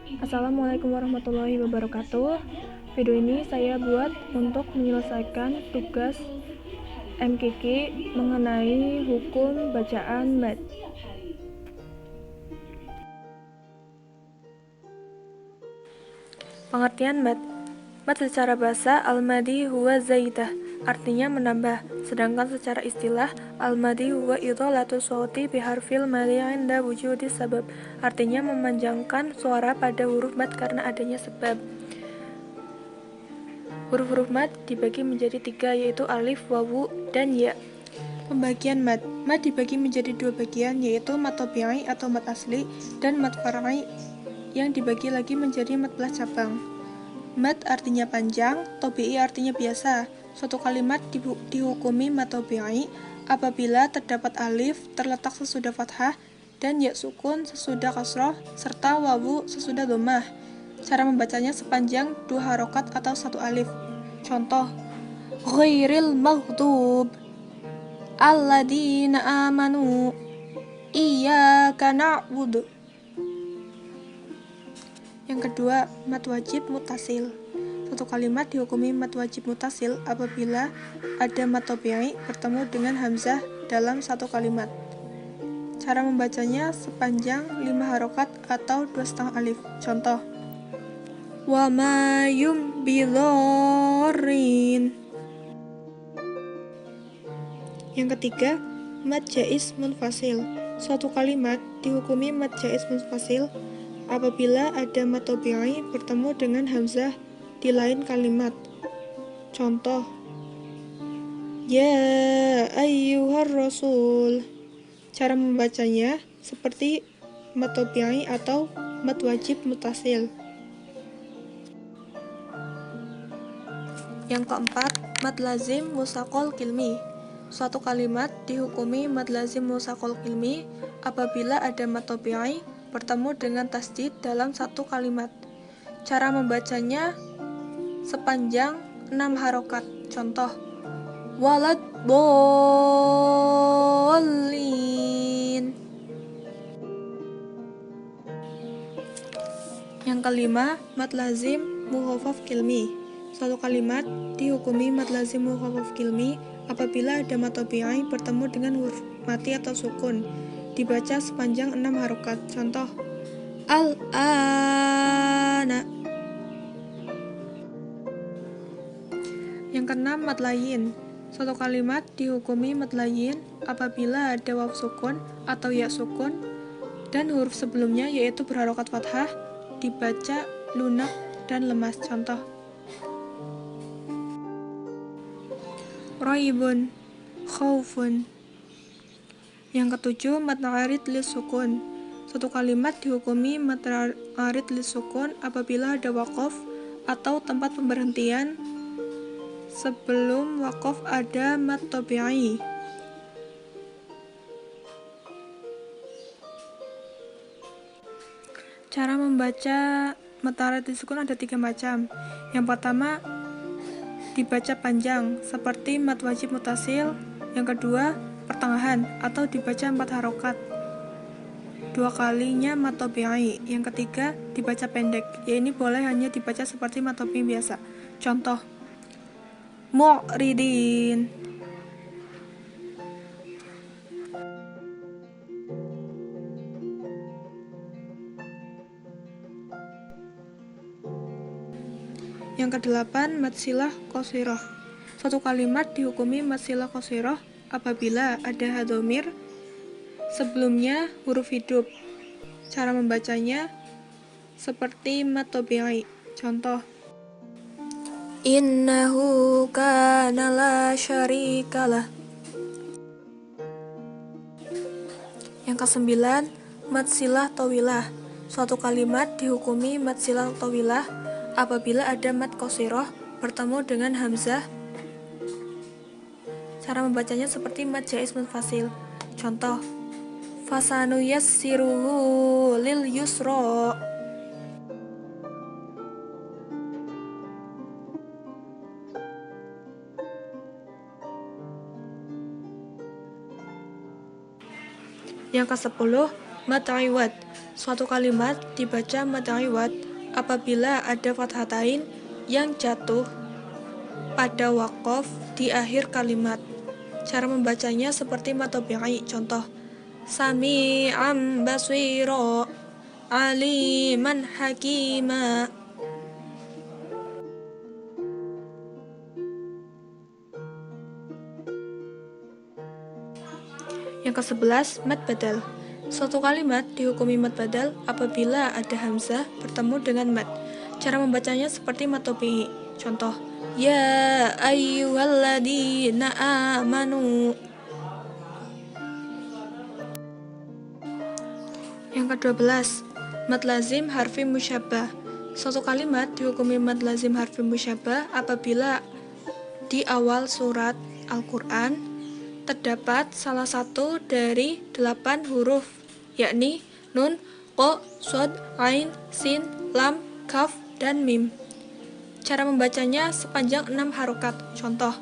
Assalamualaikum warahmatullahi wabarakatuh. Video ini saya buat untuk menyelesaikan tugas MKQ mengenai hukum bacaan mad. Pengertian mad. Mad secara bahasa al-madi huwa zaidah, artinya menambah. Sedangkan secara istilah al-madi huwa idhalatu shawti biharfil madi 'inda wujudi sabab, artinya memanjangkan suara pada huruf mad karena adanya sebab. Huruf-huruf mad dibagi menjadi 3, yaitu alif, wawu, dan ya. Pembagian mad. Mad dibagi menjadi 2 bagian, yaitu mad tabi'i atau mad asli dan mad far'i yang dibagi lagi menjadi mad belah cabang. Mad artinya panjang, tabi'i artinya biasa. Suatu kalimat dihukumi mad tabi'i apabila terdapat alif terletak sesudah fathah dan ya sukun sesudah kasroh serta wawu sesudah dhammah. Cara membacanya sepanjang 2 harokat atau 1 alif. Contoh: ghairil maghdub alladzina amanu iyyaka na'budu. Yang kedua, mad wajib mutasil. Suatu kalimat dihukumi mad wajib mutasil apabila ada mad tabi'i bertemu dengan hamzah dalam satu kalimat. Cara membacanya sepanjang 5 harokat atau 2,5 alif. Contoh: wa ma yum bidhorin. Yang ketiga, mad jaiz munfasil. Suatu kalimat dihukumi mad jaiz munfasil apabila ada mad tabi'i bertemu dengan hamzah di lain kalimat. Contoh: ya ayyuhar rasul. Cara membacanya seperti mad tabi'i atau mad wajib mutasil. Yang keempat, mad lazim musaqal kilmi. Suatu kalimat dihukumi mad lazim musaqal kilmi apabila ada mad tabi'i bertemu dengan tasdid dalam satu kalimat. Cara membacanya sepanjang 6 harokat. Contoh: walad bolin. Yang kelima, mad lazim mukhaffaf kilmi. Suatu kalimat dihukumi mad lazim mukhaffaf kilmi apabila ada mad tabi'i bertemu dengan huruf mati atau sukun. Dibaca sepanjang 6 harokat. Contoh: al-ana. Yang keenam, mad layyin. Suatu kalimat dihukumi mad layyin apabila ada waw sukun atau ya sukun dan huruf sebelumnya yaitu berharokat fathah, dibaca lunak dan lemas. Contoh: raibun, khaufun. Yang ketujuh, mad arid lis sukun. Suatu kalimat dihukumi mad arid lis sukun apabila ada waqaf atau tempat pemberhentian sebelum waqaf ada mad tabi'i. Cara membaca mad arid lis sukun ada 3 macam. Yang pertama, dibaca panjang seperti mad wajib mutasil. Yang kedua, pertengahan atau dibaca 4 harokat 2 kalinya mad tabi'i. Yang ketiga, dibaca pendek, ini boleh hanya dibaca seperti mad tabi'i biasa. Contoh: mu'ridin. Yang kedelapan, mad silah qasirah. Suatu kalimat dihukumi mad silah qasirah apabila ada hadhamir sebelumnya huruf hidup. Cara membacanya seperti mad tabi'i. Contoh: innahu kana la syarikalah. Yang kesembilan, mad silah tawilah. Suatu kalimat dihukumi mad silah tawilah apabila ada mad qasirah bertemu dengan hamzah. Cara membacanya seperti mad jaiz munfasil. Contoh: fasanu yassiruhu lil yusra. Yang ke-10, mad iwad. Suatu kalimat dibaca mad iwad apabila ada fathatain yang jatuh pada waqaf di akhir kalimat. Cara membacanya seperti mad tabi'i. Contoh: Sami'an basira, aliman hakima. Yang ke-11, mad badal. Suatu kalimat dihukumi mad badal apabila ada hamzah bertemu dengan mad. Cara membacanya seperti mad tabi'i. Contoh: Ya ayyuhalladzina amanu. Yang ke-12, mad lazim harfi musyabbah. Suatu kalimat dihukumi mad lazim harfi musyabbah apabila di awal surat Al-Quran terdapat salah satu dari 8 huruf, yakni nun, qa, shad, ain, sin, lam, kaf, dan mim. Cara membacanya sepanjang 6 harokat. Contoh: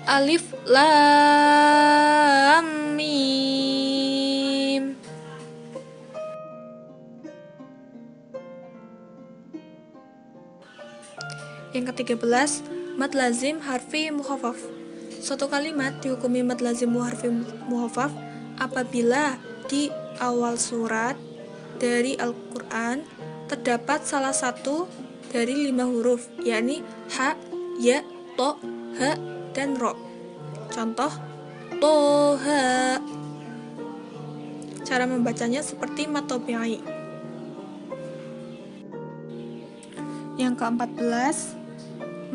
alif, lam, mim. Yang ke-13, mad lazim harfi mukhafaf. Suatu kalimat dihukumi mad lazim harfi mukhafaf apabila di awal surat dari Al-Quran terdapat salah satu dari 5 huruf, yakni ha, ya, to, ha, dan ro. Contoh: toha. Cara membacanya seperti mad tabi'i. Yang ke-14,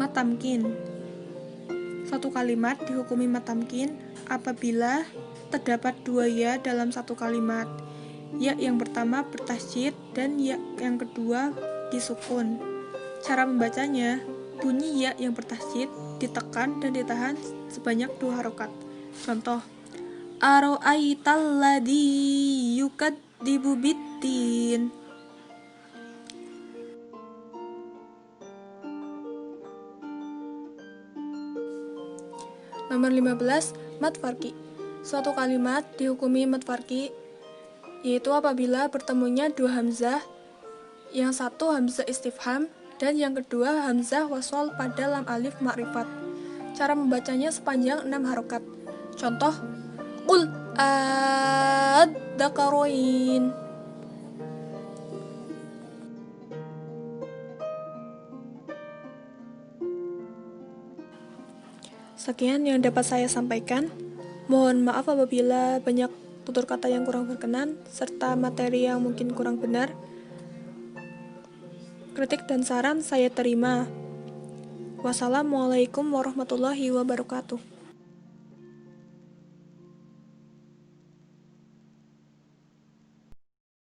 mad tamkin. Suatu kalimat dihukumi mad tamkin apabila terdapat 2 ya dalam satu kalimat. Ya yang pertama bertasydid dan ya yang kedua disukun. Cara membacanya, bunyi ya yang bertasydid ditekan dan ditahan sebanyak 2 harokat. Contoh: Aro'aital ladzi yukadzibu biddin. Nomor 15, mad farqi. Suatu kalimat dihukumi mad farqi yaitu apabila bertemunya 2 hamzah, yang satu hamzah istifham dan yang kedua hamzah wasol pada lam alif ma'rifat. Cara membacanya sepanjang 6 harokat. Contoh: qul ad-dzakarain. Sekian yang dapat saya sampaikan. Mohon maaf apabila banyak tutur kata yang kurang berkenan serta materi yang mungkin kurang benar. Kritik dan saran saya terima. Wassalamualaikum warahmatullahi wabarakatuh.